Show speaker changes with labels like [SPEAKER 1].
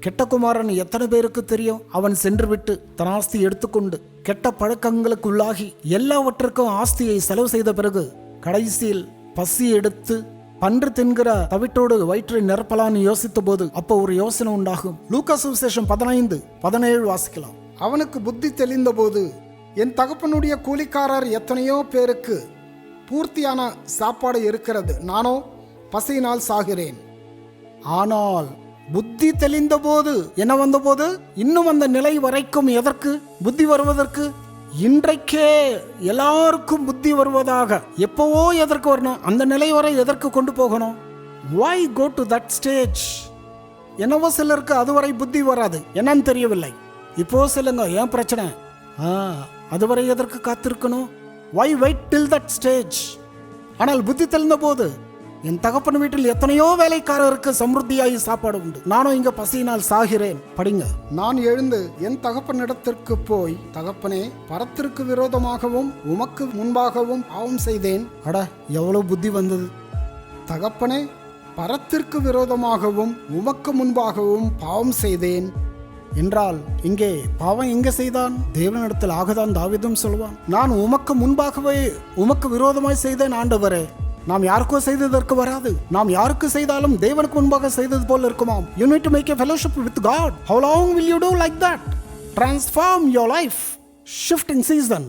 [SPEAKER 1] கெட்ட குமாரன் எத்தனை பேருக்கு தெரியும்? அவன் சென்று விட்டு தன் ஆஸ்தி எடுத்துக்கொண்டு கெட்ட பழக்கங்களுக்கு உள்ளாகி எல்லாவற்றுக்கும் ஆஸ்தியை செலவு செய்த பிறகு கடைசியில் பசி எடுத்து பன்று தின்கிற தவிட்டோடு வயிற்றை நிரப்பலான்னு யோசித்த போது அப்போ ஒரு யோசனை உண்டாகும். லூக்கா சுவிசேஷம் 15:17 வாசிக்கலாம். அவனுக்கு புத்தி தெளிந்த போது, என் தகப்பனுடைய கூலிக்காரர் எத்தனையோ பேருக்கு பூர்த்தியான சாப்பாடு இருக்கிறது, நானோ பசியினால் சாகிறேன். ஆனால் புத்தி தெளிந்த போது என்ன வந்தபோது, இன்னும் அந்த நிலை வரைக்கும் எதற்கு புத்தி வருவதற்கு? இன்றைக்கே எல்லாருக்கும் புத்தி வருவதாக எப்பவோ எதற்கு வரணும்? அந்த நிலை வரை எதற்கு கொண்டு போகணும்? why go to that stage? என்னவோ சிலருக்கு அதுவரை புத்தி வராது, என்னன்னு தெரியவில்லை. இப்போ சொல்லுங்க, ஏன் பிரச்சனை? அதுவரை எதற்கு காத்திருக்கணும்? why wait till that stage? ஆனால் புத்தி தெளிந்த போது, என் தகப்பன் வீட்டில் எத்தனையோ வேலைக்காரருக்கு சமிருத்தியாகி சாப்பாடு உண்டு, நானும் இங்க பசியினால் சாகிறேன். படிங்க. நான் எழுந்து என் தகப்பனிடத்திற்கு போய், தகப்பனே, பரத்திற்கு விரோதமாகவும் உமக்கு முன்பாகவும் பாவம் செய்தேன். அட, எவ்வளவு புத்தி வந்தது! தகப்பனே, பரத்திற்கு விரோதமாகவும் உமக்கு முன்பாகவும் பாவம் செய்தேன் என்றால் இங்கே பாவம் எங்க செய்தான்? தேவனிடத்தில் ஆகதான் தாவீதும் சொல்வான், நான் உமக்கு முன்பாகவே உமக்கு விரோதமாய் செய்தேன் ஆண்டவரே. நாம் யாருக்கோ செய்ததற்கு வராது, நாம் யாருக்கு செய்தாலும் தேவனுக்கு முன்பாக செய்தது போல இருக்குமாம். You need to make a fellowship with God. How long will you do like that? Transform your life. Shifting season.